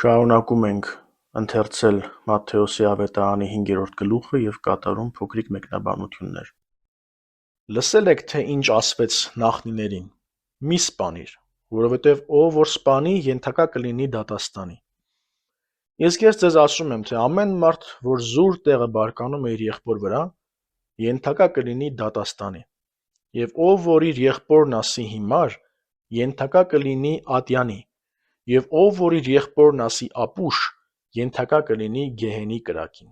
Շարունակում ենք ընթերցել Մատթեոսի ավետարանի 5-րդ գլուխը և կատարում փոքրիկ մեկնաբանություններ։ Լսել եք, թե ինչ ասվեց նախնիներին. մի սպանիր, որովհետև ով որ սպանի, ենթակա կլինի դատաստանի։ Իսկ ես ձեզ ասում եմ, թե ամեն մարդ, որ զուր տեղը բարկանում է իր եղբոր վրա, ենթակա կլինի դատաստանի, և ով որ իր եղբորն ասի հիմար, ենթակա կլինի ատյանի, և ով որ իր եղբորն ասի ապուշ, ենթակա կլինի գեհենի կրակին։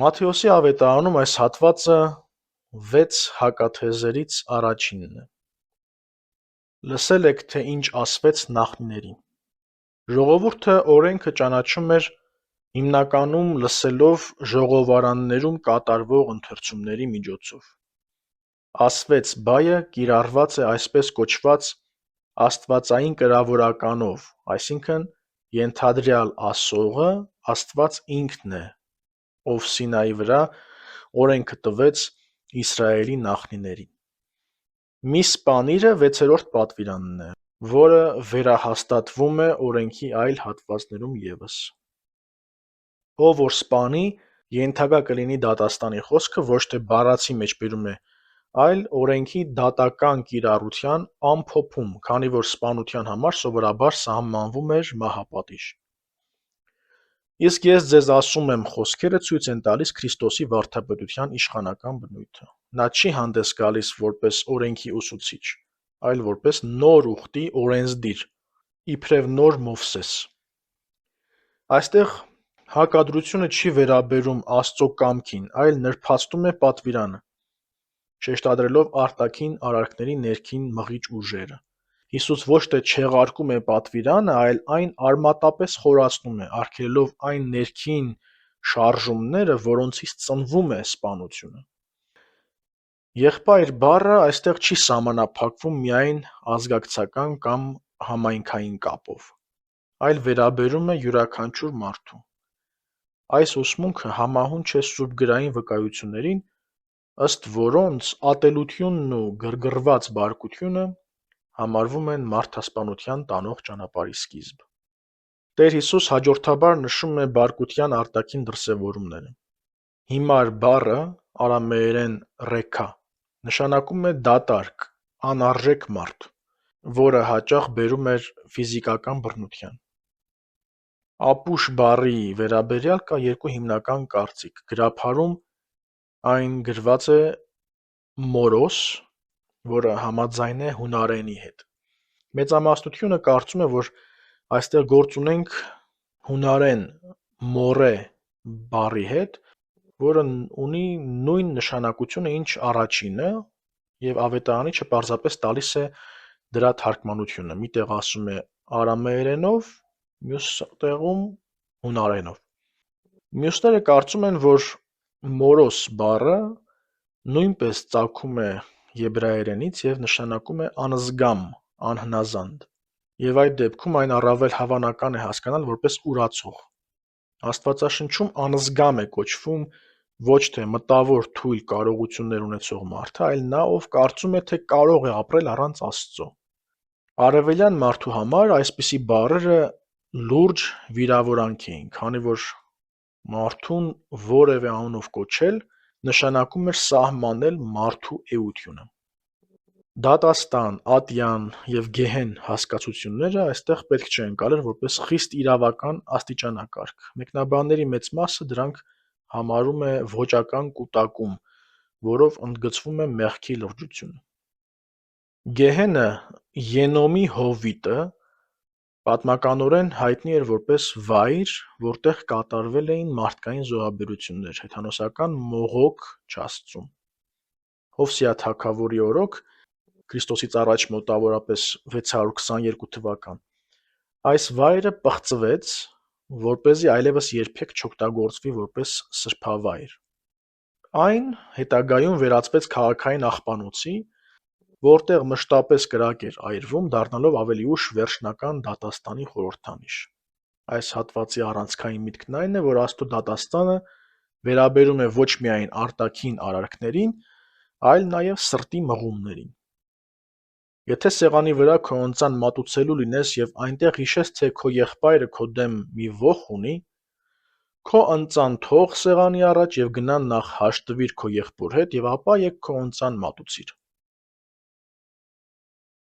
Մատթեոսի ավետարանում այս հատվածը 6 հակաթեզերից առաջինն է։ Լսել եք, թե ինչ ասվեց նախնիներին։ Ժողովուրդը օրենքը ճանաչում էր հիմնականում լսելով ժողովարաններում կատարվող ընթերցումների միջոցով։ Ասվեց բայը կիրառված է այսպես կոչված աստվածային կրավորականով, այսինքն ենթադրյալ ասողը Աստված ինքն է, ով Սինայի վրա օրենքը տվեց Իսրայելի նախնիներին։ Մի սպանիրը 6-րդ պատվիրանն է, որը վերահաստատվում է օրենքի այլ հատվածներում ևս։ Ով որ սպանի, ենթակա կլինի դատաստանի խոսքը ոչ թե բառացի մեջ բերում է, այլ օրենքի դատական կիրառության ամփոփում, քանի որ սպանության համար սովորաբար սահմանվում էր մահապատիժ։ Իսկ ես ձեզ ասում եմ խոսքերը ցույց են տալիս Քրիստոսի վարդապետության իշխանական բնույթը։ Նա չի հանդես գալիս որպես օրենքի ուսուցիչ, այլ որպես նոր ուխտի օրենսդիր, իբրև նոր Մովսես։ Այստեղ հակադրությունը չի վերաբերում Աստծո կամքին, այլ նրբացնում է պատվիրանը, շեշտադրելով արտաքին արարքների ներքին մղիչ ուժերը։ Հիսուս ոչ թե չեղարկում է պատվիրանը, այլ այն արմատապես խորացնում է, արգելելով այն ներքին շարժումները, որոնցից ծնվում է սպանությունը։ Եղբայր բառը այստեղ չի սահմանափակվում միայն ազգակցական կամ համայնքային կապով, այլ վերաբերում է յուրաքանչյուր մարդու։ Այս ուսմունքը համահունչ է սուրբգրային վկայություններին, ըստ որոնց ատելությունն ու գրգռված բարկությունը համարվում են մարդասպանության տանող ճանապարհի սկիզբ։ Տեր Հիսուս հաջորդաբար նշում է բարկության արտաքին դրսևորումները։ Հիմար բառը արամեերեն ռեքա նշանակում է դատարկ, անարժեք մարդ, որը հաճախ բերում էր ֆիզիկական բռնության։ Ապուշ բառի վերաբերյալ կա երկու հիմնական կարծիք։ Գրաբարում այն գրված է մորոս, որը համաձայն է հունարենի հետ։ Մեծամասնությունը կարծում է, որ այստեղ գործ ունենք հունարեն մորե բառի հետ, որը ունի նույն նշանակությունը, ինչ առաջինը, և ավետարանիչը պարզապես տալիս է դրա թարգմանությունը։ Մի տեղ ասում է արամեերենով, մյուս տեղում հունարենով։ Մյուսները կարծում են, որ մորոս բառը նույնպես ծագում է եբրայերենից և նշանակում է անզգամ, անհնազանդ, և այդ դեպքում այն առավել հավանական է հասկանալ որպես ուրացող։ Աստվածաշնչում անզգամ է կոչվում ոչ թե մտավոր թույլ կարողություններ ունեցող մարդը, այլ նա, ով կարծում է, թե կարող է ապրել առանց Աստծո։ Արևելյան մարդու համար այսպիսի բառերը լուրջ վիրավորանք էին, քանի որ մարդուն որևէ անունով կոչել նշանակում էր սահմանել մարդու էությունը։ Դատաստան, ատյան և գեհեն հասկացությունները այստեղ պետք չէ ընկալել որպես խիստ իրավական աստիճանակարգ։ Մեկնաբանների մեծ մասը դրանք համարում է ոճական կուտակում, որով ընդգծվում է մեղքի լրջությունը։ Գեհենը Ենոմի հովիտը պատմականորեն հայտնի էր որպես վայր, որտեղ կատարվել էին մարդկային զոհաբերություններ հեթանոսական Մողոք չաստծուն։ Հովսիա թագավորի օրոք Քրիստոսից առաջ մոտավորապես 622 թվական այս վայրը պղծվեց, որպեսզի այլևս երբեք չօգտագործվի որպես սրբավայր։ Այն հետագայում վերածվեց քաղաքային աղբանոցի, որտեղ մշտապես կրակ էր այրվում, դառնալով ավելի ուշ վերջնական դատաստանի խորհրդանիշ։ Այս հատվածի առանցքային միտքն այն է, որ Աստծո դատաստանը վերաբերում է ոչ միայն արտաքին արարքներին, այլ նաև սրտի մղումներին։ Եթե սեղանի վրա քո ընծան մատուցելու լինես և այնտեղ հիշես, թե քո եղբայրը քո դեմ մի ոխ ունի, քո ընծան թող սեղանի առաջ և գնա նախ հաշտվիր քո եղբոր հետ և ապա եկ քո ընծան մատուցիր։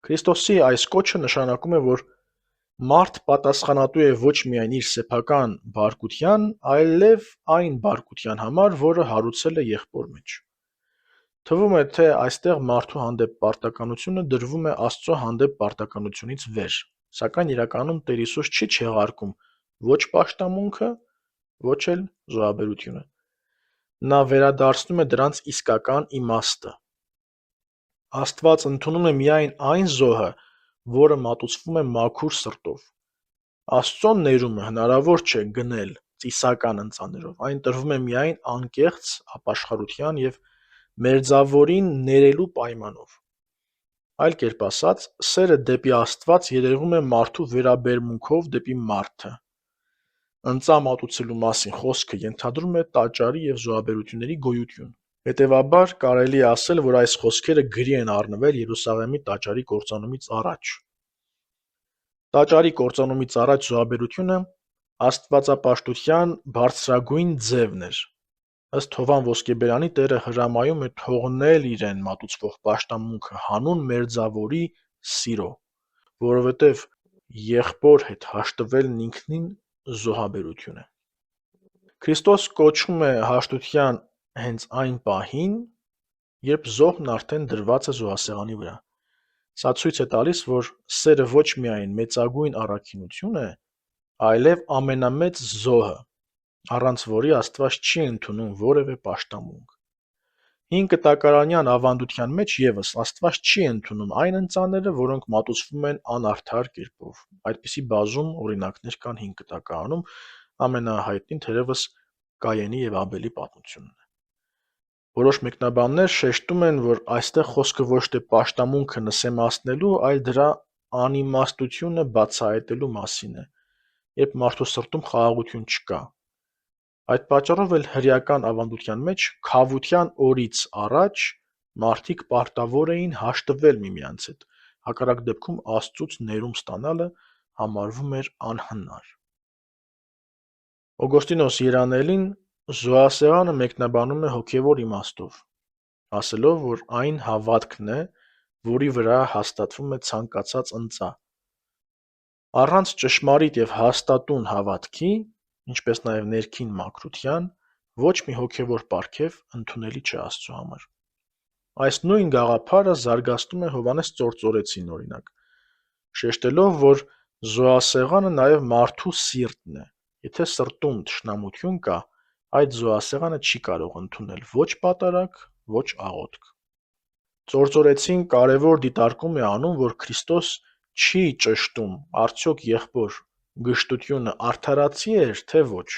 Քրիստոսի այս կոչը նշանակում է, որ մարդ պատասխանատու է ոչ միայն իր սեփական բարկության, այլև այն բարկության համար, որը հարուցել է եղբոր մեջ։ Թվում է, թե այստեղ մարդու հանդեպ պարտականությունը դրվում է Աստծո հանդեպ պարտականությունից վեր, սակայն իրականում Տեր Հիսուս չի չեղարկում ոչ պաշտամունքը, ոչ էլ զոհաբերությունը։ Նա վերադարձնում է դրանց իսկական իմաստը։ Աստված ընդունում է միայն այն զոհը, որը մատուցվում է մաքուր սրտով։ Աստծո ներումը հնարավոր չէ գնել ծիսական ընծաներով, այն տրվում է միայն անկեղծ ապաշխարության և մերձավորին ներելու պայմանով։ Այլ կերպ ասած, սերը դեպի Աստված երևում է մարդու վերաբերմունքով դեպի մարդը։ Ընծա մատուցելու մասին խոսքը ենթադրում է տաճարի և զոհաբերությունների գոյություն։ Հետևաբար, կարելի է ասել, որ այս խոսքերը գրի են առնվել Երուսաղեմի տաճարի կործանումից առաջ։ Տաճարի կործանումից առաջ զոհաբերությունը աստվածապաշտության բարձրագույն ձևն էր։ Ըստ Հովան Ոսկեբերանի Տերը հրամայում է թողնել իրեն մատուցվող պաշտամունքը հանուն մերձավորի սիրո, որովհետև եղբոր հետ հաշտվելն ինքնին զոհաբերություն է։ Քրիստոս կոչում է հաշտության հենց այն պահին, երբ զոհն արդեն դրված է զոհասեղանի վրա։ Սա ցույց է տալիս, որ սերը ոչ միայն մեծագույն առաքինություն է, այլև ամենամեծ զոհը, առանց որի Աստված չի ընդունում որևէ պաշտամունք։ Հին կտակարանյան ավանդության մեջ ևս Աստված չի ընդունում այն ընծաները, որոնք մատուցվում են անարդար կերպով։ Այդպիսի բազում օրինակներ կան Հին կտակարանում, ամենահայտնին թերևս Կայենի և Աբելի պատմությունն է։ Որոշ մեկնաբաններ շեշտում են, որ այստեղ խոսքը ոչ թե պաշտամունքը նսեմացնելու, այլ դրա անիմաստությունը բացահայտելու մասին է, երբ մարդու սրտում խաղաղություն չկա։ Այդ պատճառով էլ հրեական ավանդության մեջ քավության օրից առաջ մարդիկ պարտավոր էին հաշտվել միմյանց հետ, հակառակ դեպքում Աստծուց ներում ստանալը համարվում էր անհնար։ Օգոստինոս Երանելին զոհասեղանը մեկնաբանում է հոգևոր իմաստով, ասելով, որ այն հավատքն է, որի վրա հաստատվում է ցանկացած ընծա։ Առանց ճշմարիտ և հաստատուն հավատքի, ինչպես նաև ներքին մաքրության, ոչ մի հոգևոր պարգև ընդունելի չէ Աստծո համար։ Այս նույն գաղափարը զարգացնում է Հովհաննես Ծործորեցին, օրինակ, շեշտելով, որ զոհասեղանը նաև մարդու սիրտն է։ Եթե սրտում թշնամություն կա, այդ զոհասեղանը չի կարող ընդունել ոչ պատարագ, ոչ աղոթք։ Ծործորեցին կարևոր դիտարկում է անում, որ Քրիստոս չի ճշտում արդյոք եղբոր գժտությունը արդարացի էր, թե ոչ։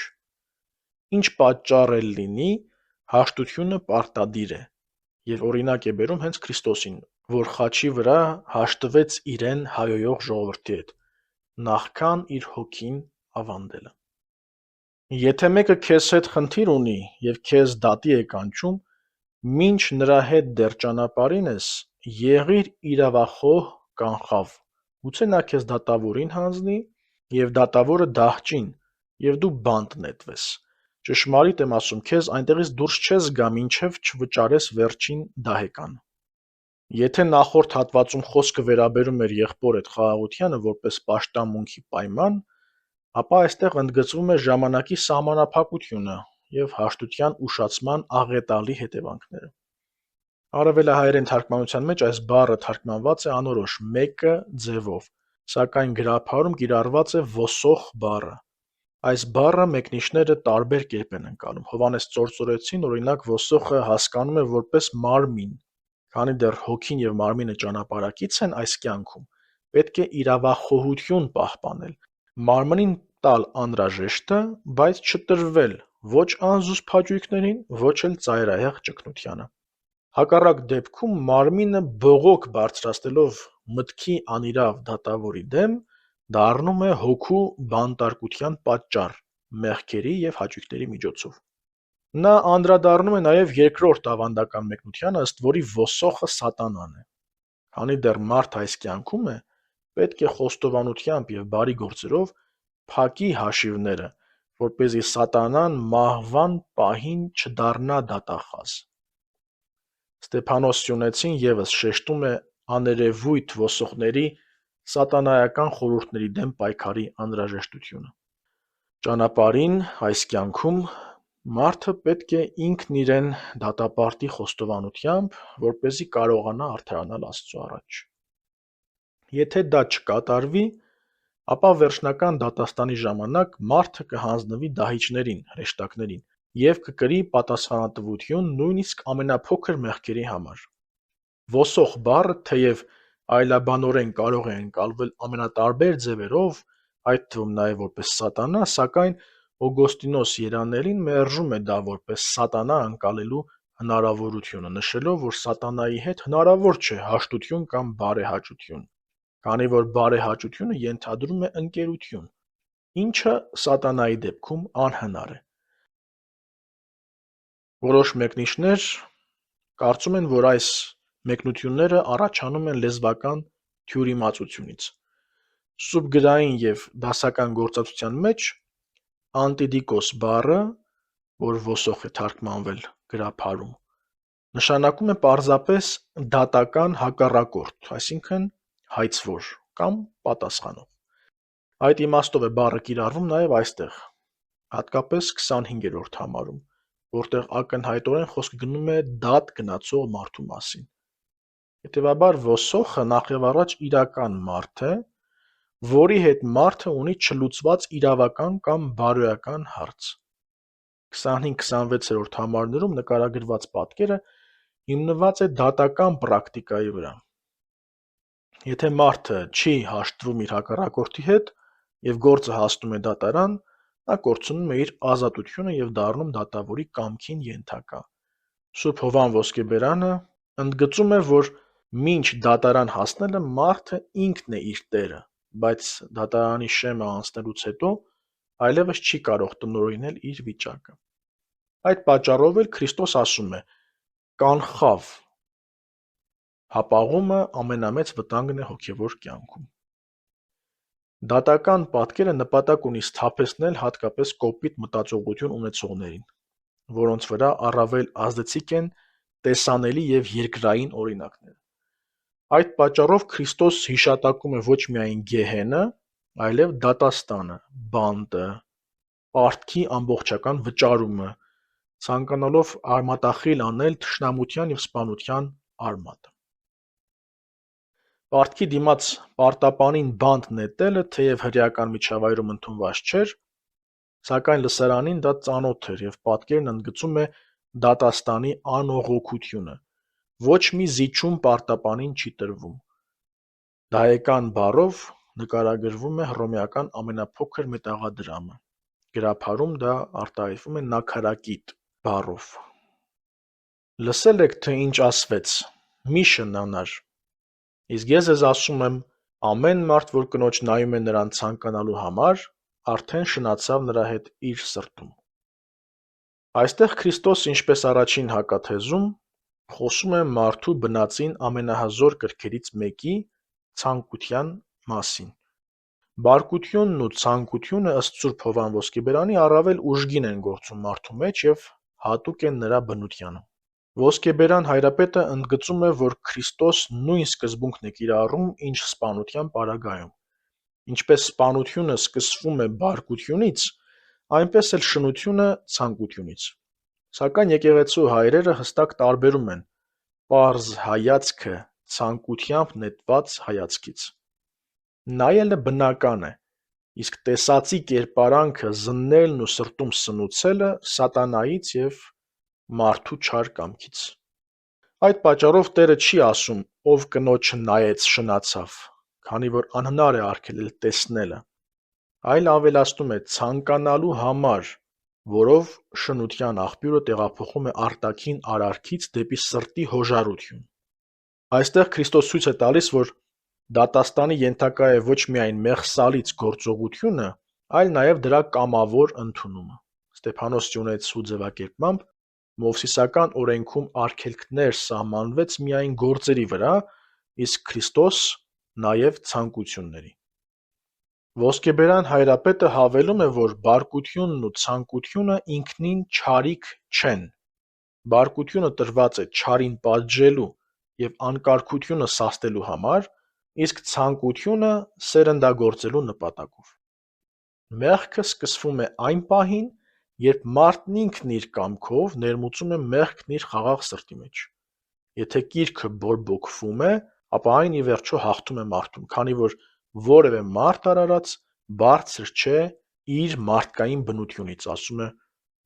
Ինչ պատճառ էլ լինի, հաշտությունը պարտադիր է, և օրինակ է բերում հենց Քրիստոսին, որ խաչի վրա հաշտվեց իրեն հայհոյող ժողովրդի հետ, նախքան իր հոգին ավանդելը։ Եթե մեկը քեզ հետ խնդիր ունի և քեզ դատի է կանչում, մինչ նրա հետ դեռ ճանապարհին ես, եղիր իրավախոհ կանխավ, գուցե նա քեզ դատավորին հանձնի, և դատավորը դահճին, և դու բանտ նետվես։ Ճշմարիտ եմ ասում քեզ, այնտեղից դուրս չես գա, մինչև չվճարես վերջին դահեկան։ Եթե նախորդ հատվածում խոսքը վերաբերում էր եղբոր հետ խաղաղությանը որպես պաշտամունքի պայման, ապա այստեղ ընդգծվում է ժամանակի սահմանափակությունը և հաշտության ուշացման աղետալի հետևանքները։ Արևելահայերեն թարգմանության մեջ այս բառը թարգմանված է անորոշ «մեկը» ձևով, սակայն գրաբարում կիրառված է «ոսող» բառը։ Այս բառը մեկնիչները տարբեր կերպ են ընկալում։ Հովհաննես Ծործորեցին, օրինակ, ոսողը հասկանում է որպես մարմին, քանի դեռ հոգին և մարմինը ճանապարհակից են այս կյանքում, պետք է իրավախոհություն պահպանել, մարմնին տալ անհրաժեշտը, բայց չտրվել ոչ անզուսպ հաճույքներին, ոչ էլ ծայրահեղ ճգնությանը։ Հակառակ դեպքում մարմինը բողոք բարձրացնելով մտքի անիրավ դատավորի դեմ, դառնում է հոգու բանտարկության պատճառ մեղքերի և հաճույքների միջոցով։ Նա անդրադառնում է նաև երկրորդ ավանդական մեկնությանը, ըստ որի ոսողը սատանան է։ Քանի դեռ մարդը այս կյանքում է, պետք է խոստովանությամբ և բարի գործերով փակի հաշիվները, որպեսզի սատանան մահվան պահին չդառնա դատախազ։ Ստեփանոս Սյունեցին ևս շեշտում է աներևույթ ոսողների սատանայական խորհուրդների դեմ պայքարի անհրաժեշտությունը։ Ճանապարհին այս կյանքում մարդը պետք է ինքն իրեն դատապարտի խոստովանությամբ, որպեսզի կարողանա արդարանալ Աստծո առաջ։ Եթե դա չկատարվի, ապա վերջնական դատաստանի ժամանակ մարդը կհանձնվի դահիճներին, հրեշտակներին և կկրի պատասխանատվություն նույնիսկ ամենափոքր մեղքերի համար։ Ոսող բառը թեև այլաբանորեն կարող է ընկալվել ամենատարբեր ձևերով, այդ թվում նաև որպես սատանա, սակայն Օգոստինոս երանելին մերժում է դա որպես սատանա ընկալելու հնարավորությունը, նշելով, որ սատանայի հետ հնարավոր չէ հաշտություն կամ բարեհաճություն, քանի որ բարեհաճությունը ենթադրում է ընկերություն, ինչը սատանայի դեպքում անհնար է։ Որոշ մեկնիչներ կարծում են, որ այս մեկնությունները առաջանում են լեզվական թյուրիմացությունից։ Սուբգրային և դասական գործածության մեջ անտիդիկոս բառը, որ ոսող է թարգմանվել գրաբարում, նշանակում է պարզապես դատական հակառակորդ, այսինքն հայցվոր կամ պատասխանող։ Այդ իմաստով է բառը կիրառվում նաև այստեղ, հատկապես 25-րդ համարում, որտեղ ակնհայտորեն խոսքը գնում է դատ գնացող մարդու մասին։ Հետևաբար ոսողը նախևառաջ իրական մարդ է, որի հետ մարդը ունի չլուծված իրավական կամ բարոյական հարց։ 25-26-րդ համարներում նկարագրված պատկերը հիմնված է դատական պրակտիկայի վրա։ Եթե մարդը չի հաշտվում իր հակառակորդի հետ և գործը հասնում է դատարան, նա կորցնում է իր ազատությունը և դառնում դատավորի կամքին ենթակա։ Սուրբ Հովհան Ոսկեբերանը ընդգծում է, որ մինչ դատարան հասնելը մարդը ինքն է իր տերը, բայց դատարանի շեմը անցնելուց հետո այլևս չի կարող տնօրինել իր վիճակը։ Այդ պատճառով էլ Քրիստոս ասում է. «Կանխավ» հապաղումը ամենամեծ վտանգն է հոգևոր կյանքում։ Դատական պատկերը նպատակ ունի սթափեցնել հատկապես կոպիտ մտածողություն ունեցողներին, որոնց վրա առավել ազդեցիկ են տեսանելի և երկրային օրինակները։ Այդ պատճառով Քրիստոս հիշատակում է ոչ միայն գեհենը, այլև դատաստանը, բանտը, պարտքի ամբողջական վճարումը, ցանկանալով արմատախիլ անել թշնամության և սպանության արմատը։ Պարտքի դիմաց պարտապանին բանտ նետելը թեև հրեական միջավայրում ընդունված չէր, սակայն լսարանին դա ծանոթ էր և պատկերն ընդգծում է դատաստանի անողոքությունը։ Ոչ մի զիջում պարտապանին չի տրվում։ Դահեկան բառով նկարագրվում է հռոմեական ամենափոքր մետաղադրամը, գրաբարում դա արտահայտվում է նաքարակիտ բառով։ Լսել եք, թե ինչ ասվեց. «Մի շնանար»։ Իսկ ես ձեզ ասում եմ, ամեն մարդ, որ կնոջ նայում է նրան ցանկանալու համար, արդեն շնացավ նրա հետ իր սրտում։ Այստեղ Քրիստոսը, ինչպես առաջին հակաթեզում, խոսում է մարդու բնածին ամենահզոր կրքերից մեկի՝ ցանկության մասին։ Բարկությունն ու ցանկությունը ըստ Սուրբ Հովհան Ոսկեբերանի առավել ուժգին են գործում մարդու մեջ և հատուկ են նրա բնությանը։ Ոսկեբերան հայրապետը ընդգծում է, որ Քրիստոս նույն սկզբունքն է կիրառում, ինչ սպանության պարագայում։ Ինչպես սպանությունը սկսվում է բարկությունից, այնպես էլ շնությունը ցանկությունից։ Սակայն եկեղեցու հայրերը հստակ տարբերում են պարզ հայացքը ցանկությամբ նետված հայացքից։ Նայելը բնական է, իսկ տեսածի կերպարանքը զննելն ու սրտում սնուցելը սատանայից և մարդու չար կամքից։ Այդ պատճառով Տերը չի ասում, ով կնոջը նայեց շնացավ, քանի որ անհնար է արգելել տեսնելը, այլ ավելացնում է ցանկանալու համար, որով շնության աղբյուրը տեղափոխում է արտաքին արարքից դեպի սրտի հոժարություն։ Այստեղ Քրիստոս ցույց է տալիս, որ դատաստանի ենթակա է ոչ միայն մեղսալից գործողությունը, այլ նաև դրա կամավոր ընդունումը։ Ստեփանոս Սյունեցու իսկ Քրիստոս նաև ցանկությունների։ Ոսկեբերան Հայրապետը հավելում է, որ բարկությունն ու ցանկությունը ինքնին չարիք չեն։ Բարկությունը տրված է չարին պատժելու և անկարգությունը սաստելու համար, իսկ ցանկությունը սերնդագործելու նպատակով։ Մեղքը սկսվում է այն պահին, երբ մարդն ինքն իր կամքով ներմուծում է մեղքն իր խաղաղ սրտի մեջ։ Եթե կիրքը բորբոքվում է, ապա այն ի վերջո հաղթում է մարդուն, քանի որ որևէ մարդ արարած բարձր չէ իր մարդկային բնությունից, ասում է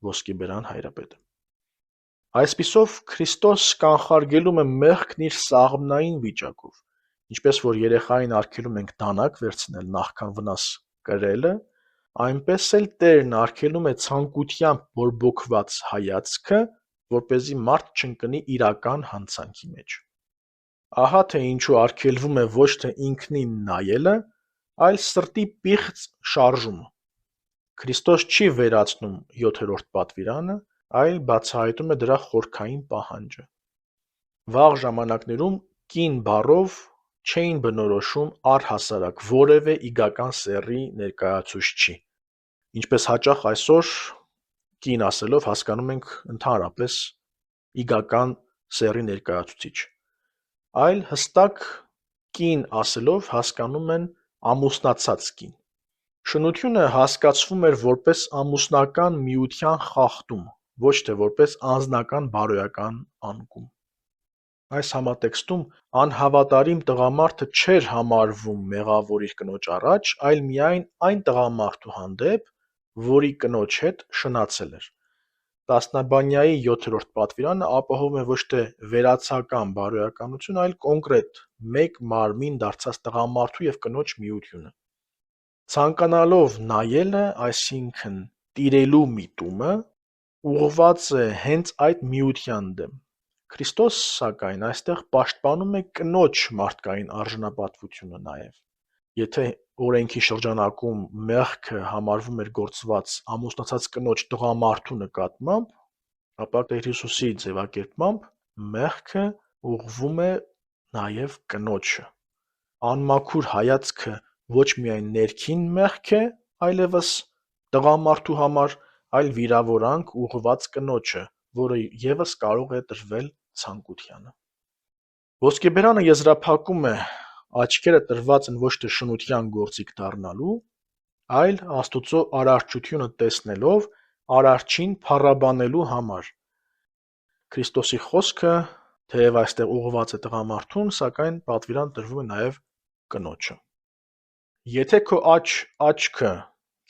Ոսկեբերան Հայրապետը։ Այսպիսով, Քրիստոս կանխարգելում է մեղքն իր սաղմնային վիճակով, ինչպես որ երեխային արգելում ենք դանակ վերցնել նախքան վնաս կրելը, այնպես էլ Տերն արգելում է ցանկությամբ բորբոքված հայացքը, որպեսզի մարդ չընկնի իրական հանցանքի մեջ։ Ահա թե ինչու արգելվում է ոչ թե ինքնին նայելը, այլ սրտի պիղծ շարժումը։ Քրիստոս չի վերացնում 7-րդ պատվիրանը, այլ բացահայտում է դրա խորքային պահանջը։ Վաղ ժամանակներում կին բառով չէին բնորոշում առհասարակ որևէ իգական սեռի ներկայացուցչի, ինչպես հաճախ այսօր կին ասելով հասկանում ենք ընդհանրապես իգական սեռի ներկայացուցիչ, այլ հստակ կին ասելով հասկանում են ամուսնացած կին։ Շնությունը հասկացվում էր որպես ամուսնական միության խախտում, ոչ թե որպես անձնական բարոյական անկում։ Այս համատեքստում անհավատարիմ տղամարդը չէր համարվում մեղավոր իր կնոջ առաջ, այլ միայն այն տղամարդու հանդեպ, որի կնոջ հետ շնացել էր։ Տասնաբանյայի 7-րդ պատվիրանը ապահովում է ոչ թե վերացական բարոյականություն, այլ կոնկրետ մեկ մարմին դարձած տղամարդու և կնոջ միությունը։ Ցանկանալով նայելը, այսինքն տիրելու միտումը, ուղղված է հենց այդ միության դեմ։ Քրիստոս, սակայն, այստեղ պաշտպանում է կնոջ մարդկային արժանապատվությունը նաև։ Եթե օրենքի շրջանակում մեղքը համարվում էր գործված ամուսնացած կնոջ տղամարդու նկատմամբ, ապա Տեր Հիսուսի ձևակերպմամբ մեղքը ուղղվում է նաև կնոջը։ Անմաքուր հայացքը ոչ միայն ներքին մեղք է այլևս տղամարդու համար, այլ վիրավորանք ուղղված կնոջը, որը ևս կարող է տրվել ցանկությանը։ Ոսկեբերանը եզրափակում է աչքերը տրված են ոչ թե շնության գործիք դառնալու, այլ Աստուծո արարչությունը տեսնելով արարչին փառաբանելու համար։ Քրիստոսի խոսքը, թեև այստեղ ուղղված է տղամարդուն, սակայն պատվիրան տրվում է նաև կնոջը։ Եթե քո աչքը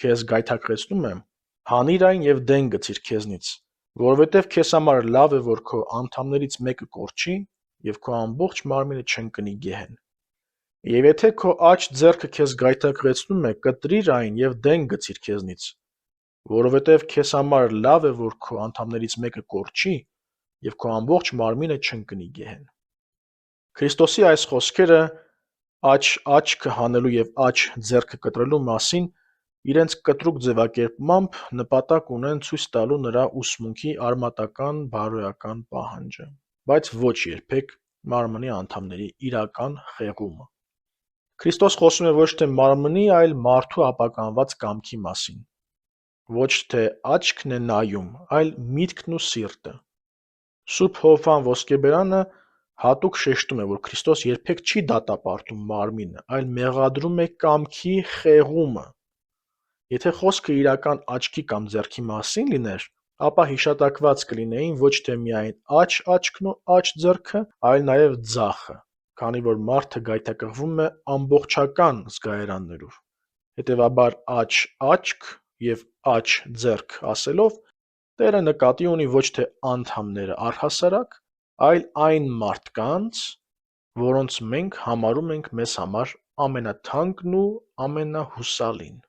քեզ գայթակղեցնում է, հանիր այն և դեն գցիր քեզնից, որովհետև քեզ համար լավ է, որ քո անդամներից մեկը կորչի, և քո ամբողջ մարմինը չընկնի գեհեն։ Եվ եթե քո աջ ձեռքը քեզ գայթակղեցնում է, կտրիր այն և դեն գցիր քեզնից, որովհետև քեզ համար լավ է, որ քո անդամներից մեկը կորչի, և քո ամբողջ մարմինը չընկնի գեհեն։ Քրիստոսի այս խոսքերը աչքը հանելու և աջ ձեռքը կտրելու մասին իրենց կտրուկ ձևակերպմամբ նպատակ ունեն ցույց տալու նրա ուսմունքի արմատական բարոյական պահանջը, բայց ոչ երբեք մարմնի անդամների իրական խեղումը։ Քրիստոս խոսում է ոչ թե մարմնի, այլ մարդու ապականված կամքի մասին։ Ոչ թե աչքն է նայում, այլ միտքն ու սիրտը։ Սուրբ Հովհան Ոսկեբերանը հատուկ շեշտում է, որ Քրիստոս երբեք չի դատապարտում մարմինը, այլ մեղադրում է կամքի խեղումը։ Եթե խոսքը իրական աչքի կամ ձեռքի մասին լիներ, ապա հիշատակված կլինեին ոչ թե միայն աչքն ու աջ ձեռքը, այլ նաև ձախը, քանի որ մարդը գայթակղվում է ամբողջական զգայարաններով։ Հետևաբար աչք և աջ ձեռք ասելով, Տերը նկատի ունի ոչ թե անդամները առհասարակ, այլ այն մարդկանց, որոնց մենք համարում ենք մեզ համար ամենաթանկն ու ամենահուսալին։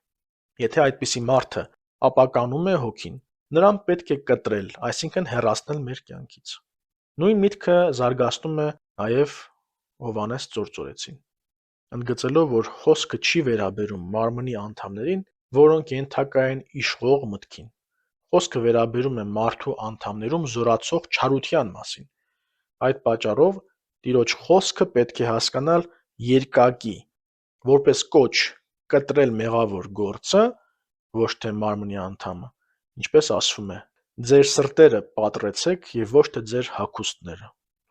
Եթե այդպիսի մարդը ապականում է հոգին, նրան պետք է կտրել, այսինքն հեռացնել մեր կյանքից։ Նույն միտքը զարգացնում է նաև Հովհաննես Ծործորեցին, ընդգծելով, որ խոսքը չի վերաբերում մարմնի անդամներին, որոնք ենթակա են իշխող մտքին։ Խոսքը վերաբերում է մարդու անդամներում զորացող չարության մասին։ Այդ պատճառով Տիրոջ խոսքը պետք է հասկանալ երկակի, որպես կոչ կտրել մեղավոր գործը, ոչ թե մարմնի անդամը, ինչպես ասվում է. ձեր սրտերը պատռեցեք եւ ոչ թե ձեր հագուստները,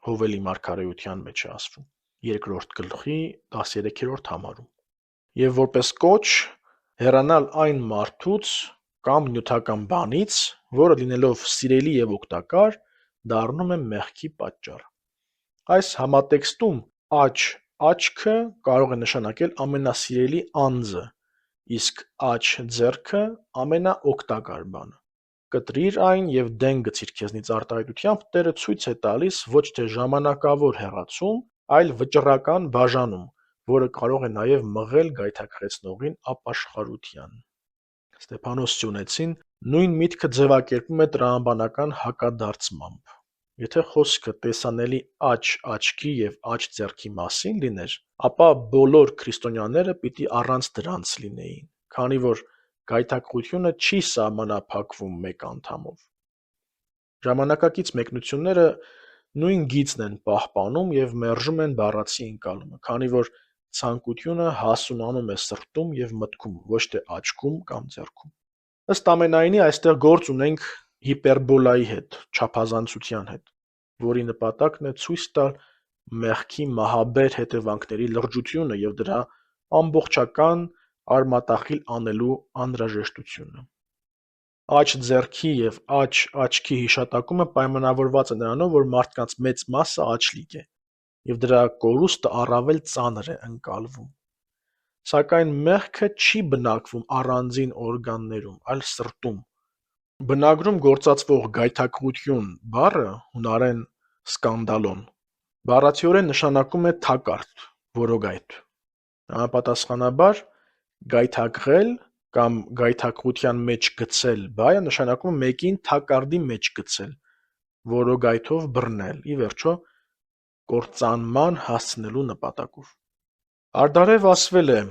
Հովելի մարգարեության մեջ է ասվում, 2-րդ գլխի 13-րդ համարում, եւ որպես կոչ հեռանալ այն մարդուց կամ նյութական բանից, որը լինելով սիրելի եւ օգտակար, դառնում է մեղքի պատճառ։ Այս համատեքստում աչքը կարող է նշանակել ամենասիրելի անձը, իսկ աջ ձեռքը ամենաօգտակար բանը։ Կտրիր այն եւ դեն գցիր քեզնից արտահայտությամբ Տերը ցույց է տալիս ոչ թե ժամանակավոր հեռացում, այլ վճռական բաժանում, որը կարող է նաեւ մղել գայթակղեցնողին ապաշխարության։ Ստեփանոս Սյունեցին նույն միտքը ձևակերպում է տրամաբանական հակադարձմամբ։ Եթե խոսքը տեսանելի աչքի եւ աջ ձեռքի մասին լիներ, ապա բոլոր քրիստոնյաները պիտի առանց դրանց լինեին, քանի որ գայթակղությունը չի սահմանափակվում մեկ անդամով։ Ժամանակակից մեկնությունները նույն գիծն են պահպանում եւ մերժում են բառացի ընկալումը, քանի որ ցանկությունը հասունանում է սրտում եւ մտքում, ոչ թե աչքում կամ ձեռքում։ Ըստ ամենայնի, այստեղ գործ ունենք հիպերբոլայի հետ, չափազանցության հետ, որի նպատակն է ցույց տալ մեղքի մահաբեր հետևանքների լրջությունը եւ դրա ամբողջական արմատախիլ անելու անհրաժեշտությունը։ Աջ ձեռքի եւ աչքի հիշատակումը պայմանավորված է նրանով, որ մարդկանց մեծ մասը աչլիկ է եւ դրա կորուստը առավել ծանր է ընկալվում։ Սակայն մեղքը չի բնակվում առանձին օրգաններում, այլ սրտում։ Բնագրում գործածվող գայթակղություն բառը հունարեն սկանդալոն բառացիորեն նշանակում է թակարդ, որոգայթ։ Համապատասխանաբար գայթակղել կամ գայթակղության մեջ գցել բայը նշանակում է մեկին թակարդի մեջ գցել, որոգայթով բռնել, ի վերջո կործանման հասցնելու նպատակով։ Արդարև ասվել է.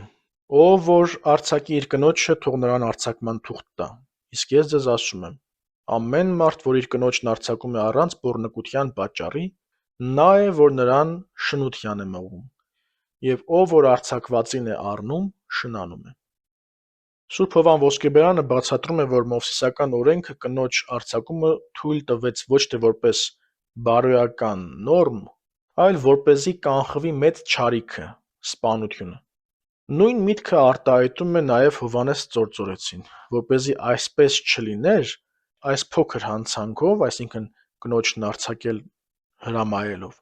ով որ արձակի իր կնոջը, թող նրան արձակման թուղթ տա, իսկ ես ձեզ ասում եմ, ամեն մարդ, որ իր կնոջն արձակում է առանց բոռնկության պատճառի, նա է, որ նրան շնության է մղում, եւ ով որ արձակվածին է առնում, շնանում է։ Սուրբ Հովան Ոսկեբերանը բացատրում է, որ մովսիսական օրենքը կնոջ արձակումը թույլ տվեց ոչ թե որպես բարոյական նորմ, այլ որպեսզի կանխվի մեծ չարիքը, սպանությունը։ Նույն միտքը արտահայտում է նաև Հովհաննես Ծործորեցին, որպեսզի այսպես չլիներ, այս փոքր հանցանքով, այսինքն կնոջն արձակել հրամայելով,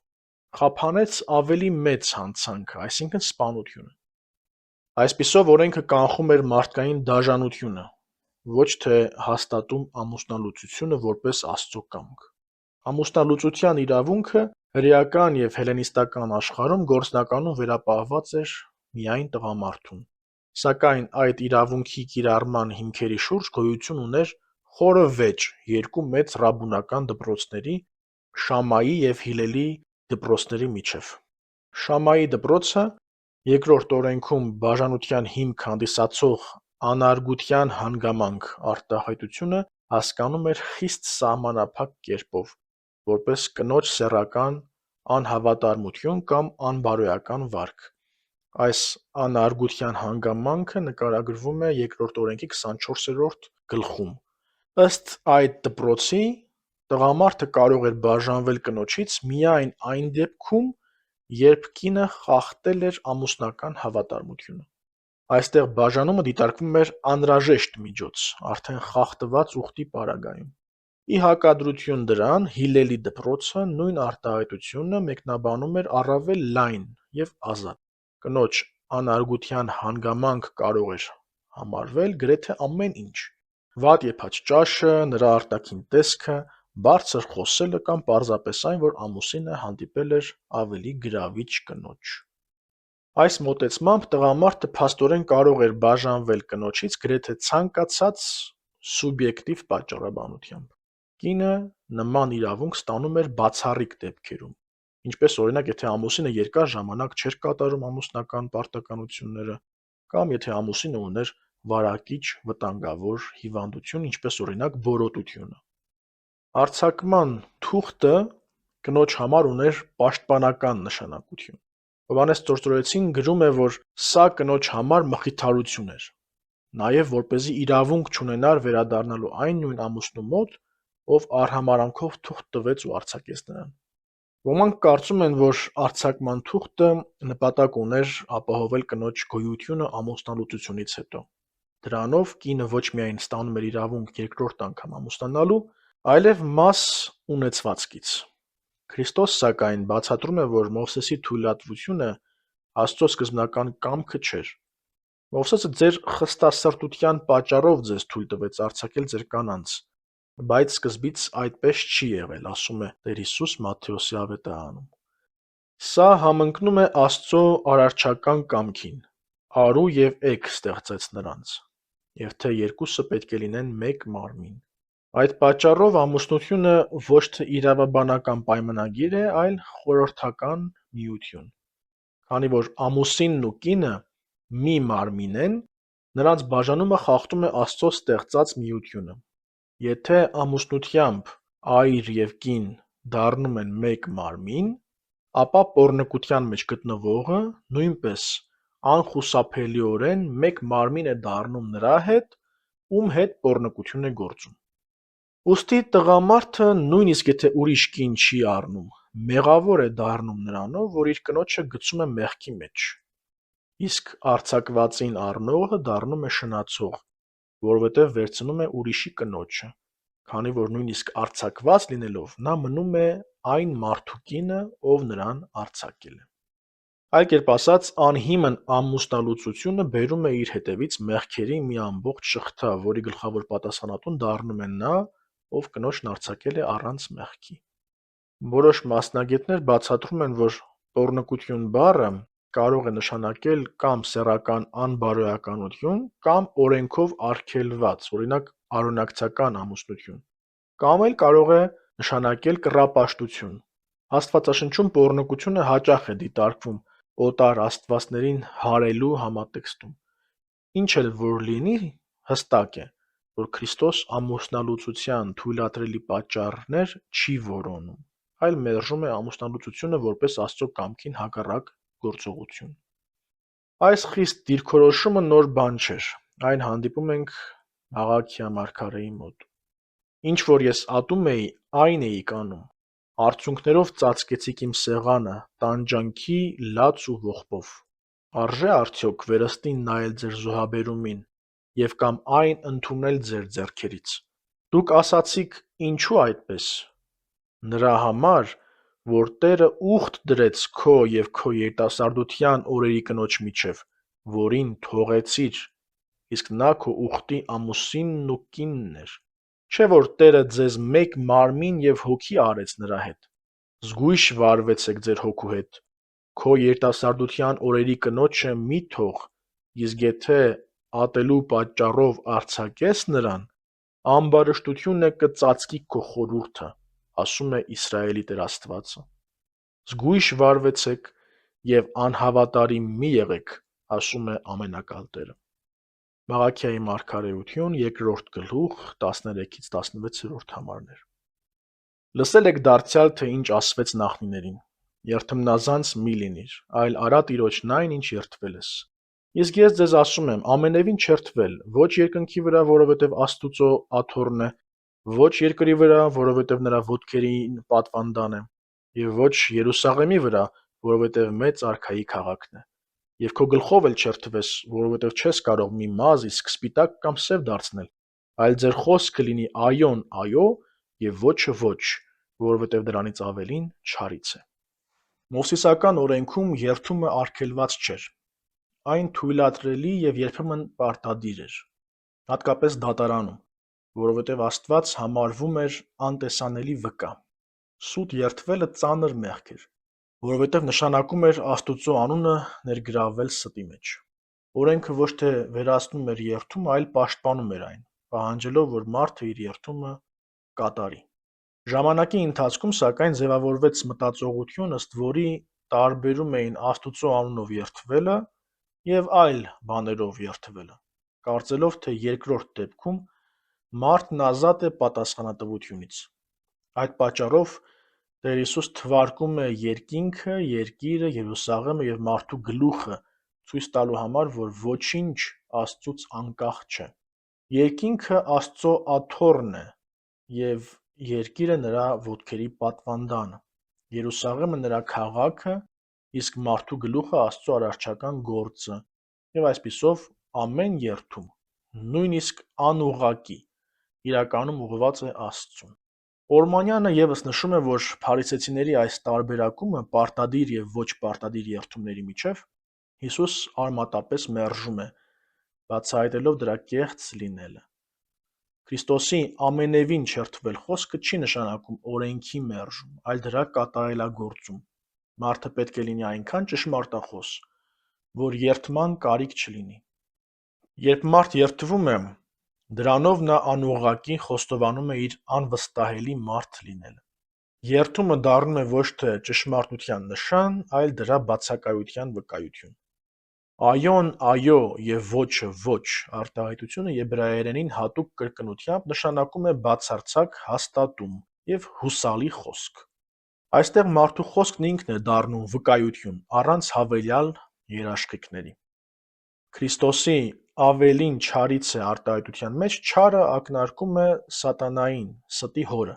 խափանեց ավելի մեծ հանցանքը, այսինքն սպանությունը։ Այսպիսով օրենքը կանխում էր մարդկային դաժանությունը, ոչ թե հաստատում ամուսնալուծությունը որպես Աստծո կամք։ Ամուսնալուծության իրավունքը հրեական եւ հելլենիստական աշխարհում գործնականում վերապահված էր միայն տղամարդուն, սակայն այդ իրավունքի կիրառման հիմքերի շուրջ գոյություն ուներ խորը վեճ երկու մեծ ռաբբունական դպրոցների՝ Շամայի եւ Հիլելի դպրոցների միջև։ Շամայի դպրոցը երկրորդ օրենքում բաժանության հիմք հանդիսացող անարգության հանգամանք արտահայտությունը հասկանում էր խիստ սահմանափակ կերպով, որպես կնոջ սեռական անհավատարմություն կամ անբարոյական վարք։ Այս անարգության հանգամանքը նկարագրվում է երկրորդ օրենքի 24-րդ գլխում։ Ըստ այդ դպրոցի, տղամարդը կարող էր բաժանվել կնոջից միայն այն դեպքում, երբ կինը խախտել էր ամուսնական հավատարմությունը։ Այստեղ բաժանումը դիտարկվում էր անհրաժեշտ միջոց, արդեն խախտված ուխտի պարագայում։ Ի հակադրություն դրան, Հիլելի դպրոցը նույն արտահայտությունը մեկնաբանում էր առավել լայն եւ ազատ։ Կնոջ անարգության հանգամանք կարող էր համարվել գրեթե ամեն ինչ՝ վատ եփած ճաշը, նրա արտաքին տեսքը, բարձր խոսելը կամ պարզապես այն, որ ամուսինը հանդիպել էր ավելի գրավիչ կնոջ։ Այս մոտեցմամբ տղամարդը փաստորեն կարող էր բաժանվել կնոջից գրեթե ցանկացած սուբյեկտիվ պատճառաբանությամբ։ Կինը նման իրավունք ստանում էր բացառիկ դեպքերում, ինչպես օրինակ, եթե ամուսինը երկար ժամանակ չէր կատարում ամուսնական պարտականությունները, կամ եթե ամուսինը ուներ վարակիչ վտանգավոր հիվանդություն, ինչպես օրինակ բորոտությունը։ Արձակման թուղթը կնոջ համար ուներ պաշտպանական նշանակություն։ Հովհաննես Ծործորեցին գրում է, որ սա կնոջ համար մխիթարություն էր, նաև որպեսզի իրավունք չունենար վերադառնալու այն նույն ամուսնու մոտ, ով արհամարանքով թուղթ տվեց ու արձակեց նրան։ Ոմանք կարծում են, որ արձակման թուղթը նպատակ ուներ ապահովել կնոջ գոյությունը ամուսնալուծությունից հետո։ Դրանով կինը ոչ միայն ստանում էր իրավունք երկրորդ անգամ ամուսնանալու, այլև մաս ունեցվածքից։ Քրիստոս սակայն բացատրում է, որ Մովսեսի թույլատվությունը Աստծո սկզբնական կամքը չէր։ Մովսեսը ձեր խստասրտության պատճառով ձեզ թույլ տվեց արձակել ձեր կանանց, բայց սկզբից այդպես չի եղել, ասում է Տեր Հիսուս Մատթեոսի ավետարանում։ Սա համընկնում է Աստծո արարչական կամքին. արու և էգ ստեղծեց նրանց, և թե երկուսը պետք է լինեն մեկ մարմին։ Այդ պատճառով ամուսնությունը ոչ թե իրավաբանական պայմանագիր է, այլ խորհրդական միություն։ Քանի որ ամուսինն ու կինը մի մարմին են, նրանց բաժանումը խախտում է Աստծո ստեղծած միությունը։ Եթե ամուսնությամբ այր և կին դառնում են մեկ մարմին, ապա պոռնկության մեջ գտնվողը նույնպես անխուսափելիորեն մեկ մարմին է դառնում նրա հետ, ում հետ պոռնկություն է գործում։ Ուստի տղամարդը, նույնիսկ եթե ուրիշ կին չի առնում, մեղավոր է դառնում նրանով, որ իր կնոջը գցում է մեղքի մեջ, իսկ արձակվածին առնողը դառնում է շնացող, որովհետև վերցնում է ուրիշի կնոջը, քանի որ նույնիսկ արձակված լինելով նա մնում է այն մարդու կինը, ով նրան արձակել է։ Այլ կերպ ասած, անհիմն ամուսնալուծությունը բերում է իր հետևից մեղքերի մի ամբողջ շղթա, որի գլխավոր պատասխանատուն դառնում է նա, ով կնոջն արձակել է առանց մեղքի։ Որոշ մասնագետներ բացատրում են, որ պոռնկություն բառը կարող է նշանակել կամ սեռական անբարոյականություն, կամ օրենքով արգելված, օրինակ արոնակցական ամուսնություն, կամ էլ կարող է նշանակել կռապաշտություն։ Աստվածաշնչում պոռնկությունը հաճախ է դիտարկվում օտար աստվածներին հարելու համատեքստում։ Ինչ էլ որ լինի, հստակ է, որ Քրիստոս ամուսնալուծության թույլատրելի պատճառներ չի որոնում, այլ մերժում է ամուսնալուծությունը որպես Աստծո կամքին հակառակ գործողություն։ Այս խիստ դիրքորոշումը նոր բան չէր, այն հանդիպում ենք Հաղաքիա մարգարեի մոտ։ Ինչ որ ես ատում էի, այն էիք անում, արցունքներով ծածկեցիք իմ սեղանը տանջանքի լաց ու ողբով։ Արժե՞ արդյոք վերստին նայել ձեր զոհաբերումին և կամ այն ընդունել ձեր ձեռքերից։ Դուք ասացիք, ինչու այդպես։ Նրա համար, որ Տերը ուխտ դրեց քո և քո երիտասարդության օրերի կնոջ միջև, որին թողեցիր, իսկ նա քո ուխտի ամուսինն ու կինն էր։ Չէ՞ որ Տերը ձեզ մեկ մարմին և հոգի արեց նրա հետ։ Զգույշ վարվեցեք ձեր հոգու հետ։ Քո երիտասարդության օրերի կնոջը մի թող, իսկ եթե ատելու պատճառով արձակես նրան, ամբարշտությունը կծածկի քո խորհուրդը, ասում է Իսրայելի Տեր Աստվածը։ Զգույշ վարվեցեք և անհավատարիմ մի եղեք, ասում է Ամենակալ Տերը։ Մաղաքիայի մարգարեություն 2-րդ գլուխ 13-16 համարներ։ Լսել եք դարձյալ, թե ինչ ասվեց նախնիներին. երթմնազանց մի լինիր, այլ արա Տիրոջն այն, ինչ երդվել ես։ Իսկ ես ձեզ ասում եմ, ամենևին չերթվել, ոչ երկնքի վրա, որովհետև Աստուծո աթոռն է, ոչ երկրի վրա, որովհետև նրա ոտքերին պատվանդան է, և ոչ Երուսաղեմի վրա, որովհետև մեծ արքայի քաղաքն է։ Եվ քո գլխով էլ չերթվես, որովհետև չես կարող մի մազ իսկ սպիտակ կամ սև դարձնել, այլ ձեր խոսքը լինի այոն այո և ոչը ոչ, որովհետև դրանից ավելին չարից է։ Մովսիսական օրենքում երդումը արգելված չէր։ Այն թույլատրելի և երբեմն պարտադիր էր, հատկապես դատարանում, որովհետև Աստված համարվում էր անտեսանելի վկա։ Սուտ երդվելը ծանր մեղք էր, որովհետև նշանակում էր Աստուծո անունը ներգրավվել ստի մեջ։ Օրենքը ոչ թե վերացնում էր երդումը, այլ պաշտպանում էր այն, պահանջելով, որ մարդը իր երդումը կատարի։ Ժամանակի ընթացքում, սակայն, ձևավորվեց մտածողություն, ըստ որի տարբերում էին Աստուծո անունով երդվելը և այլ բաներով երդվելը, կարծելով, թե երկրորդ դեպքում մարդն ազատ է պատասխանատվությունից։ Այդ պատճառով Տեր Հիսուս թվարկում է երկինքը, երկիրը, Երուսաղեմը և մարդու գլուխը, ցույց տալու համար, որ ոչինչ Աստծուց անկախ չէ։ Երկինքը Աստծո աթոռն է, և երկիրը նրա ոտքերի պատվանդանը, Երուսաղեմը նրա քաղաքը, իսկ մարդու գլուխը Աստծո արարչական գործը, և այսպիսով ամեն երթում, նույնիսկ անուղղակի, իրականում ուղղված է Աստծուն։ Օրմանյանը ևս նշում է, որ փարիսեցիների այս տարբերակումը պարտադիր և ոչ պարտադիր երթումների միջև Հիսուս արմատապես մերժում է, բացահայտելով դրա կեղծ լինելը։ Քրիստոսի ամենևին չերթվել խոսքը չի նշանակում օրենքի մերժում, այլ դրա կատարելագործում։ Մարդը պետք է լինի այնքան ճշմարտախոս, որ երթման կարիք չլինի։ Երբ մարդ երթվում է, դրանով նա անուղղակի խոստովանում է իր անվստահելի մարդ լինելը։ Երթումը դառնում է ոչ թե ճշմարտության նշան, այլ դրա բացակայության վկայություն։ Այոն այո և ոչը ոչ արտահայտությունը եբրայերենին հատուկ կրկնությամբ նշանակում է բացարձակ հաստատում և հուսալի խոսք։ Այստեղ մարդու խոսքն ինքն է դառնում վկայություն, առանց հավելյալ երաշխիքների։ Քրիստոսի ավելին չարից է արտահայտության մեջ չարը ակնարկում է սատանային, ստի հորը։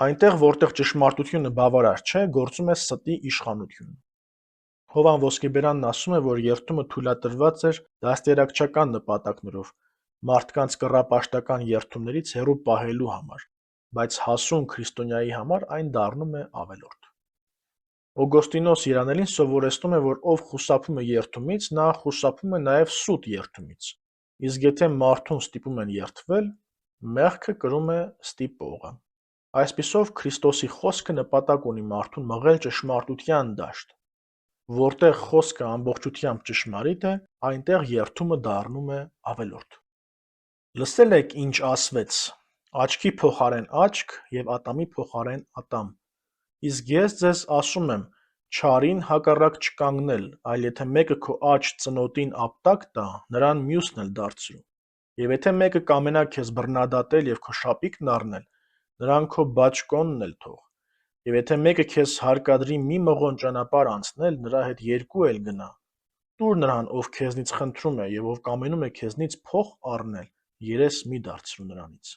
Այնտեղ, որտեղ ճշմարտությունը բավարար չէ, գործում է ստի իշխանությունը։ Հովհան Ոսկեբերանն ասում է, որ երթումը թույլատրված էր դաստիարակչական նպատակներով, մարդկանց կռապաշտական երթումներից հեռու պահելու համար, բայց հասուն քրիստոնյայի համար այն դառնում է ավելորդ։ Օգոստինոս Երանելին սովորեցնում է, որ ով խուսափում է երթումից, նա խուսափում է նաև սուտ երթումից, իսկ եթե մարդուն ստիպում են երթվել, մեղքը կրում է ստիպողը։ Այսպիսով, Քրիստոսի խոսքը նպատակ ունի մարդուն մղել ճշմարտության դաշտ։ Որտեղ խոսքը ամբողջությամբ ճշմարիտ է, այնտեղ երթումը դառնում է ավելորդ։ Լսել եք ինչ ասվեց. աչքի փոխարեն աչք և ատամի փոխարեն ատամ։ Իսկ ես ձեզ ասում եմ, չարին հակառակ չկանգնել, այլ եթե մեկը քո աջ ծնոտին ապտակ տա, նրան մյուսն էլ դարձրու։ Եվ եթե մեկը կամենա քեզ բռնադատել և քո շապիկն առնել, նրան քո բաճկոնն էլ թող։ Եվ եթե մեկը քեզ հարկադրի մի մղոն ճանապարհ անցնել, նրա հետ երկու էլ գնա։ Տուր նրան, ով քեզնից խնդրում է, և ով կամենում է քեզնից փող առնել, երես մի դարձրու նրանից։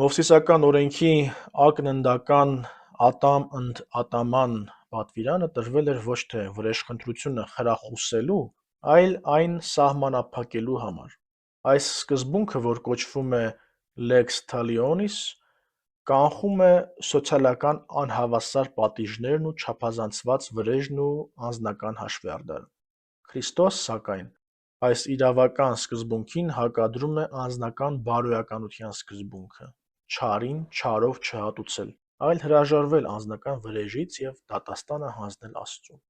Մովսիսական օրենքի ակննդական ատամ ընդ ատաման պատվիրանը տրվել էր ոչ թե վրեժխնդրությունը խրախուսելու, այլ այն սահմանափակելու համար։ Այս սկզբունքը, որ կոչվում է lex talionis, կանխում է սոցիալական անհավասար պատիժներն ու չափազանցված վրեժն ու անձնական հաշվեհարդարը։ Քրիստոս, սակայն, այս իրավական սկզբունքին հակադրում է անձնական բարոյականության սկզբունքը՝ չարին չարով չհատուցել, այլ հրաժարվել անձնական վրեժից և դատաստանը հանձնել Աստծուն։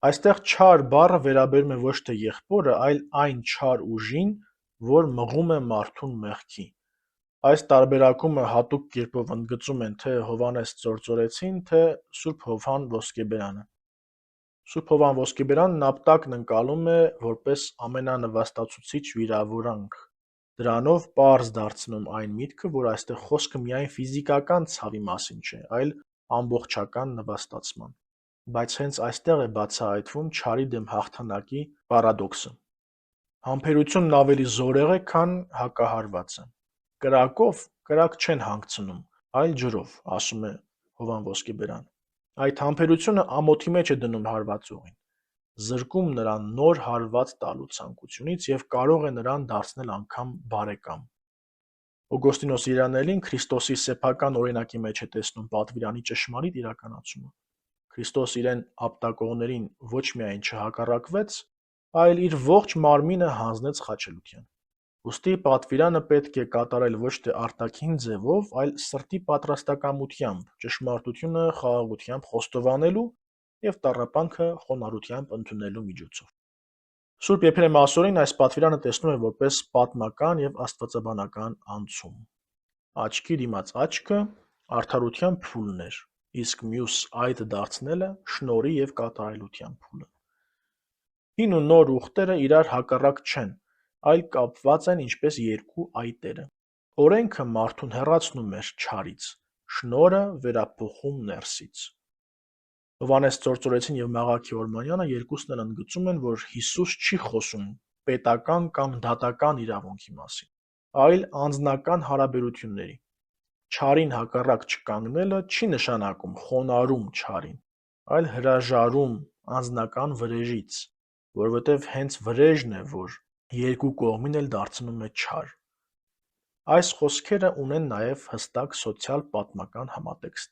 Այստեղ չար բառը վերաբերում է ոչ թե եղբորը, այլ այն չար ուժին, որ մղում է մարդուն մեղքի։ Այս տարբերակումը հատուկ կերպով ընդգծում են թե Հովհաննես Ծործորեցին, թե Սուրբ Հովհան Ոսկեբերանը։ Սուրբ Հովհան Ոսկեբերանն ապտակն ընկալում է որպես ամենանվաստացուցիչ վիրավորանք, դրանով պարզ դարձնում այն միտքը, որ այստեղ խոսքը միայն ֆիզիկական ցավի մասին չէ, այլ ամբողջական նվաստացման։ Բայց հենց այստեղ է բացահայտվում չարի դեմ հաղթանակի պարադոքսը։ Համբերությունն ավելի զորեղ է, քան հակահարվածը։ Կրակով կրակ չեն հանգցնում, այլ ջրով, ասում է Հովհան Ոսկեբերան։ Այդ համբերությունը ամոթի մեջ է դնում հարվածողին, զրկում նրան նոր հարված տալու ցանկությունից և կարող է նրան դարձնել անգամ բարեկամ։ Օգոստինոս Երանելին Քրիստոսի սեփական օրինակի մեջ է տեսնում պատվիրանի ճշմարիտ իրականացումը։ Քրիստոս իրեն ապտակողներին ոչ միայն չհակառակվեց, այլ իր ողջ մարմինը հանձնեց խաչելության։ Ուստի պատվիրանը պետք է կատարել ոչ թե արտաքին ձևով, այլ սրտի պատրաստակամությամբ, ճշմարտությունը խաղաղությամբ խոստովանելու և տառապանքը խոնարհությամբ ընդունելու միջոցով։ Սուրբ Եփրեմ Ասորին այս պատվիրանը տեսնում է որպես պատմական և աստվածաբանական անցում։ Աչքի դիմաց աչքը արդարության փուլն էր, իսկ մյուս այդ դարձնելը շնորհի և կատարելության փուլը։ Հին ու նոր ուխտերը իրար հակառակ չեն, այլ կապված են ինչպես երկու այտերը։ Օրենքը մարդուն հեռացնում էր չարից, շնորհը վերափոխում ներսից։ Հովհաննես Ծործորեցին եւ Մաղաքի Օրմանյանը երկուսն էլ ընդգծում են, որ Հիսուս չի խոսում պետական կամ դատական իրավունքի մասին, այլ անձնական հարաբերությունների։ Չարին հակառակ չկանգնելը չի նշանակում խոնարհում չարին, այլ հրաժարում անձնական վրեժից, որովհետև հենց վրեժն է, որ երկու կողմին էլ դարձնում է չար։ Այս խոսքերը ունեն նաև հստակ սոցիալ-պատմական համատեքստ։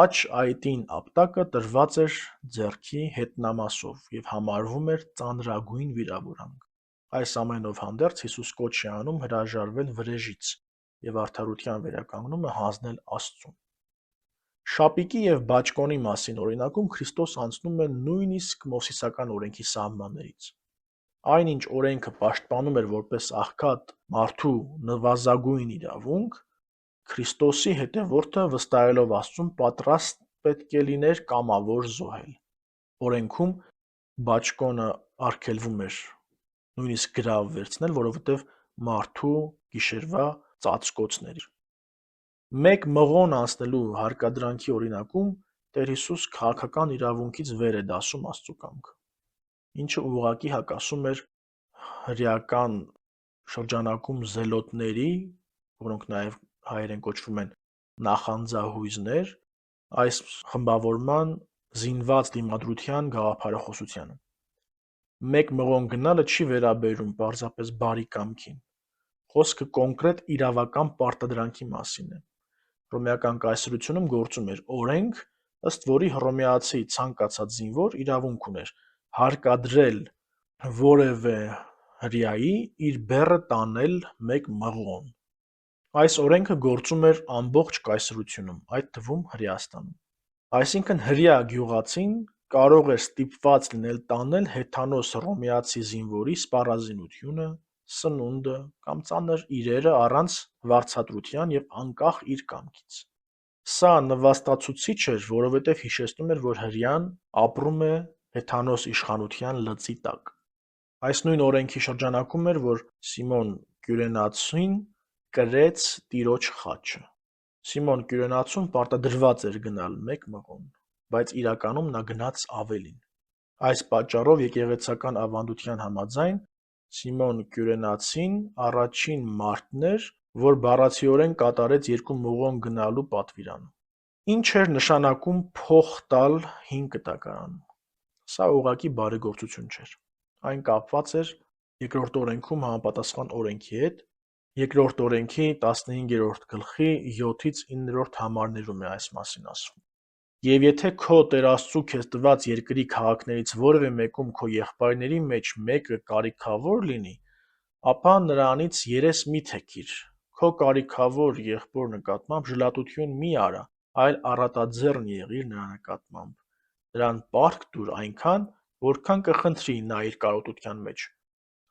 Աջ այտին ապտակը տրված էր ձեռքի հետնամասով և համարվում էր ծանրագույն վիրավորանք։ Այս ամենով հանդերձ Հիսուս կոչ է անում հրաժարվել վրեժից և արդարության վերականգնումը հանձնել Աստծուն։ Շապիկի և բաճկոնի մասին օրինակում Քրիստոս անցնում է նույնիսկ Մովսեսական օրենքի սահմաններից։ Այնինչ օրենքը պաշտպանում էր որպես աղքատ մարդու նվազագույն իրավունք, Քրիստոսի հետևորդը վստահելով Աստծուն պատրաստ պետք է լիներ կամավոր զոհել։ Օրենքում բաճկոնը արգելվում էր նույնիսկ գրավ վերցնել, որովհետև մարդու գիշերվա ծածկոցն էր։ Մեկ մղոն անցնելու հարկադրանքի օրինակում Տեր Հիսուս քաղաքական իրավունքից վեր է դասում Աստծու կամքը, ինչը ուղղակի հակասում էր հրեական շրջանակում զելոտների, որոնք նաև հայերեն կոչվում են նախանձահույզներ, այս խմբավորման զինված դիմադրության գաղափարախոսությանը։ Մեկ մղոն գնալը չի վերաբերում պարզապես բարի կամքին, խոսքը կոնկրետ իրավական պարտադրանքի մասին է։ Հռոմեական կայսրությունում գործում էր օրենք, ըստ որի հռոմեացի ցանկացած զինվոր իրավունք ուներ հարկադրել որևէ հրեայի իր բեռը տանել մեկ մղոն։ Այս օրենքը գործում էր ամբողջ կայսրությունում, այդ թվում Հրեաստանում։ Այսինքն հրեա գյուղացին կարող էր ստիպված լինել տանել հեթանոս հռոմեացի զինվորի սպառազինությունը, սնունդը կամ ծանր իրերը առանց վարձատրության և անկախ իր կամքից։ Սա նվաստացուցիչ էր, որովհետև հիշեցնում էր, որ հրեան ապրում է հեթանոս իշխանության լծի տակ։ Այս նույն օրենքի շրջանակում էր, որ Սիմոն Կյուրենացին կրեց Տիրոջ խաչը։ Սիմոն Կյուրենացուն պարտադրված էր գնալ մեկ մղոն, բայց իրականում նա գնաց ավելին։ Այս պատճառով եկեղեցական ավանդության համաձայն Սիմոն Կյուրենացին առաջին մարդն էր, որ բառացիորեն կատարեց 2 մղոն գնալու պատվիրանը։ Ինչ էր նշանակում փող տալ հին կտակարանում։ Սա ուղղակի բարեգործություն չէր։ Այն կապված էր երկրորդ օրենքում համապատասխան օրենքի հետ, երկրորդ օրենքի 15-րդ գլխի 7-ից 9-րդ համարներում է այս մասին ասվում։ Եվ եթե քո Տեր Աստծու քեզ տված երկրի քաղաքներից որևէ մեկում քո եղբայրների մեջ մեկը կարիքավոր լինի, ապա նրանից երես մի թեքիր, քո կարիքավոր եղբոր նկատմամբ ժլատություն մի արա, այլ առատաձեռն եղիր նրա նկատմամբ, նրան պարտք տուր այնքան, որքան կխնդրի նա իր կարոտության մեջ։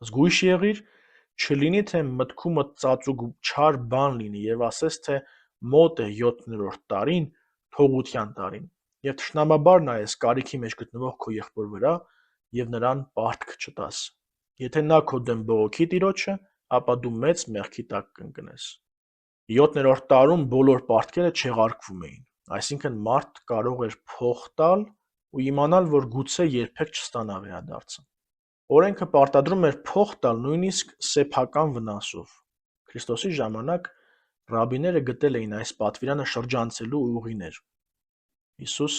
Զգույշ եղիր, չլինի թե մտքումդ ծածուկ չար բան լինի և ասես, թե մոտ է 7-րդ տարին, թողության տարին, և թշնամաբար նայես կարիքի մեջ գտնվող քո եղբոր վրա և նրան պարտք չտաս։ Եթե նա քո դեմ բողոքի Տիրոջը, ապա դու մեծ մեղքի տակ կընկնես։ 7-րդ տարում բոլոր պարտքերը չեղարկվում էին, այսինքն մարդ կարող էր փող տալ ու իմանալ, որ գուցե երբեք չստանա վերադարձը։ Օրենքը պարտադրում էր փող տալ նույնիսկ սեփական վնասով։ Քրիստոսի ժամանակ ռաբիները գտել էին այս պատվիրանը շրջանցելու ուղիներ։ Հիսուս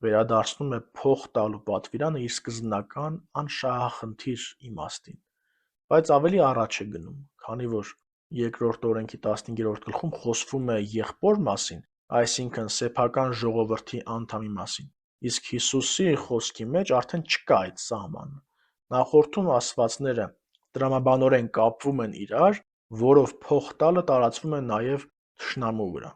վերադարձնում է փող տալու պատվիրանը իր սկզբնական անշահախնդիր իմաստին, բայց ավելի առաջ է գնում, քանի որ երկրորդ օրենքի 15-րդ գլխում խոսվում է եղբոր մասին, այսինքն սեփական ժողովրդի անդամի մասին, իսկ Հիսուսի խոսքի մեջ արդեն չկա այդ սահմանը։ Նախորդում ասվածները տրամաբանորեն կապվում են իրար, որով փող տալը տարածվում է նաև թշնամու վրա։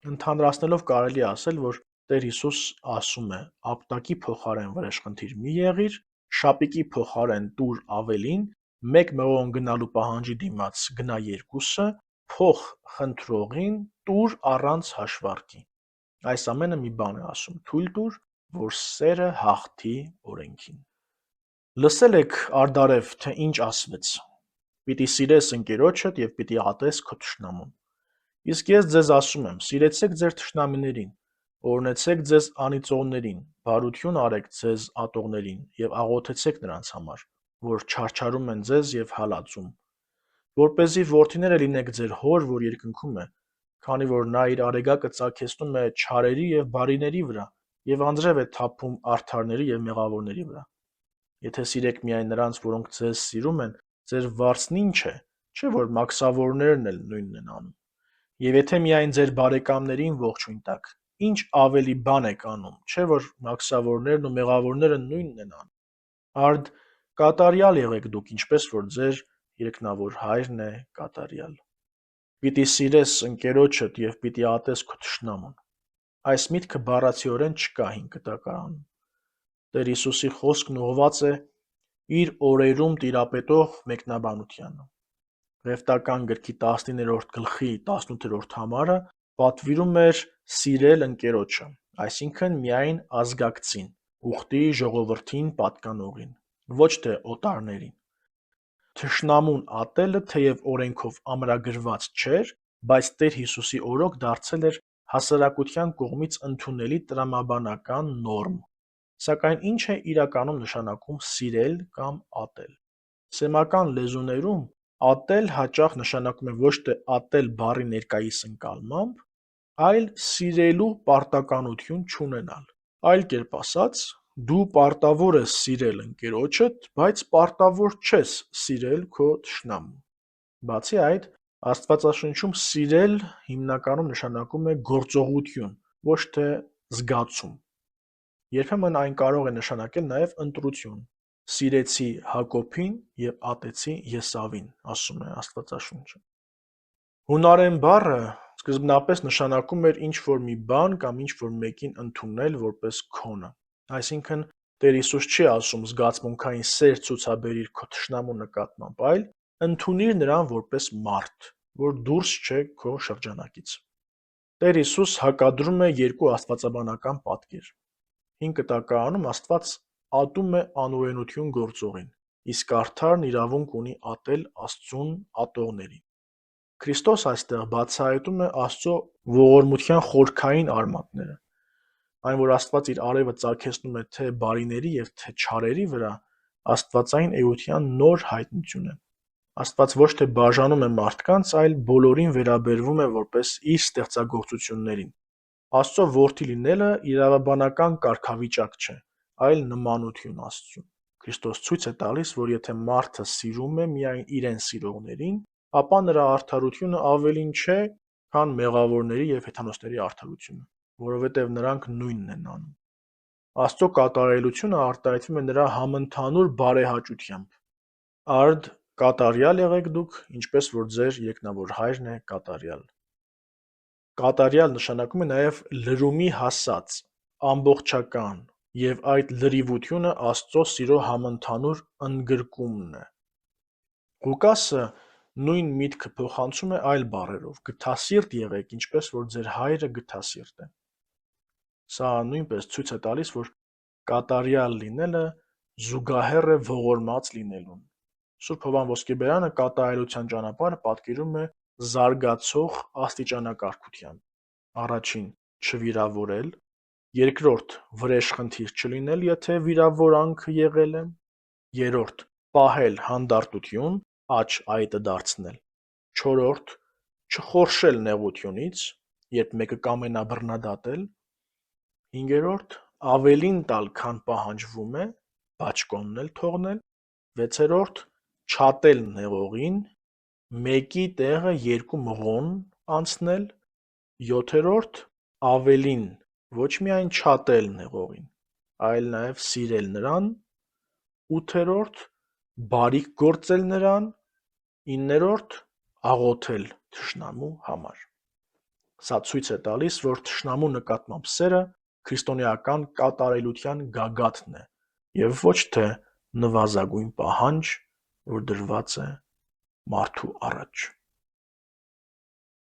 Ընդհանրացնելով կարելի է ասել, որ Տեր Հիսուս ասում է. ապտակի փոխարեն վրեժխնդիր մի եղիր, շապիկի փոխարեն տուր ավելին, մեկ մղոն գնալու պահանջի դիմաց գնա երկուսը, փող խնդրողին տուր առանց հաշվարկի։ Այս ամենը մի բան է ասում. թույլ տուր, որ սերը հաղթի օրենքին։ Լսել եք Արդարև, թե ինչ ասվեց. պիտի սիրես ընկերոջդ և պիտի ատես քո թշնամուն։ Իսկ ես ձեզ ասում եմ. սիրեցեք ձեր թշնամիներին, օրհնեցեք ձեզ անիծողներին, բարություն արեք ձեզ ատողներին եւ աղոթեցեք նրանց համար, որ չարչարում են ձեզ եւ հալածում, որպեսզի որդիները լինեք ձեր հոր, որ երկնքում է, քանի որ նա իր արեգակը ծագեցնում է չարերի եւ բարիների վրա եւ անձրև է թափում արդարների եւ մեղավորների վրա։ Եթե սիրեք միայն նրանց, որոնք ձեզ սիրում են, ձեր վարձն ինչ է, չէ՞ որ մաքսավորներն էլ նույնն են անում։ Եվ եթե միայն ձեր բարեկամներին ողջույն տաք, ինչ ավելի բան եք անում, չէ՞ որ մաքսավորներն ու մեղավորները նույնն են անում։ Արդ կատարյալ եղեք դուք, ինչպես որ ձեր երկնավոր Հայրն է կատարյալ։ Պիտի սիրես ընկերոջդ եւ պիտի ատես քո թշնամուն։ Այս միտքը բառացիորեն չկա Հին Կտակարանում։ Տեր Հիսուսի խոսքն ուղղված է իր օրերում տիրապետող մեկնաբանությանը։ Ղևտական գրքի 19-րդ գլխի 18-րդ համարը պատվիրում էր սիրել ընկերոջը, այսինքն միայն ազգակցին, ուխտի ժողովրդին պատկանողին, ոչ թե օտարներին։ Թշնամուն ատելը թեև օրենքով ամրագրված չէր, բայց Տեր Հիսուսի օրոք դարձել էր հասարակության կողմից ընդունելի տրամաբանական նորմ։ Սակայն ինչ է իրականում նշանակում սիրել կամ ատել։ Սեմական լեզուներում ատել հաճախ նշանակում է ոչ թե ատել բառի ներկայիս ընկալմամբ, այլ սիրելու պարտականություն չունենալ։ Այլ կերպ ասած, դու պարտավոր ես սիրել ընկերոջդ, բայց պարտավոր չես սիրել քո թշնամուն։ Բացի այդ, Աստվածաշնչում սիրել հիմնականում նշանակում է գործողություն, ոչ թե զգացում։ Երբեմն այն կարող է նշանակել նաև ընտրություն։ Սիրեցի Հակոբին եւ ատեցի Եսավին, ասում է Աստվածաշունչը։ Հունարեն բառը սկզբնապես նշանակում էր ինչ-որ մի բան կամ ինչ-որ մեկին ընդունել որպես քոնը։ Այսինքն Տեր Հիսուս չի ասում զգացմունքային սեր ցուցաբերիր քո թշնամու նկատմամբ, այլ ընդունիր նրան որպես մարդ, որ դուրս չէ քո շրջանակից։ Տեր Հիսուս հակադրում է երկու աստվածաբանական պատկեր։ Հին Կտակարանում Աստված ատում է անօրենություն գործողին, իսկ արդարն իրավունք ունի ատել Աստծուն ատողներին։ Քրիստոս այստեղ բացահայտում է Աստծո ողորմության խորքային արմատները։ Այն, որ Աստված իր արևը ծագեցնում է թե բարիների եւ թե չարերի վրա, աստվածային էության նոր հայտնություն է։ Աստված ոչ թե բաժանում է մարդկանց, այլ բոլորին վերաբերվում է որպես իր ստեղծագործություններին։ Աստծո որդի լինելը իրավաբանական կարգավիճակ չէ, այլ նմանություն Աստծուն։ Քրիստոս ցույց է տալիս, որ եթե մարդը սիրում է միայն իրեն սիրողներին, ապա նրա արդարությունը ավելին չէ, քան մեղավորների եւ հեթանոսների արդարությունը, որովհետեւ նրանք նույնն են անում։ Աստծո կատարելությունը արտահայտվում է նրա համընդհանուր բարեհաճությամբ։ Արդ կատարյալ եղեք դուք, ինչպես որ ձեր երկնավոր Հայրն է կատարյալ։ Կատարյալ նշանակում է նաև լրումի հասած, ամբողջական, եւ այդ լրիվությունը Աստծո սիրո համընդհանուր ընդգրկումն է։ Ղուկասը նույն միտքը փոխանցում է այլ բառերով. գթասիրտ եղեք, ինչպես որ ձեր Հայրը գթասիրտ է։ Սա նույնպես ցույց է տալիս, որ կատարյալ լինելը զուգահեռ է ողորմած լինելուն։ Սուրբ Հովհան Ոսկեբերյանը կատարելության ճանապարհը պատկերում է զարգացող աստիճանակարգությամբ։ Առաջին՝ չվիրավորել, երկրորդ՝ վրեժխնդիր չլինել, եթե վիրավորանքը եղել է, երրորդ՝ պահել հանդարտություն, աջ այտը դարձնել, չորրորդ՝ չխորշել նեղությունից, երբ մեկը կամենա բռնադատել, հինգերորդ՝ ավելին տալ, քան պահանջվում է, բաճկոնն էլ թողնել, վեցերորդ՝ չատել նեղողին, մեկի տեղը երկու մղոն անցնել, յոթերորդ՝ ավելին ոչ միայն չատել նեղողին, այլ նաև սիրել նրան, ութերորդ՝ բարիք գործել նրան, իններորդ՝ աղոթել թշնամու համար։ Սա ցույց է տալիս, որ թշնամու նկատմամբ սերը քրիստոնեական կատարելության գագաթն է եւ ոչ թե նվազագույն պահանջ, որ դրված է մարդու առաջ։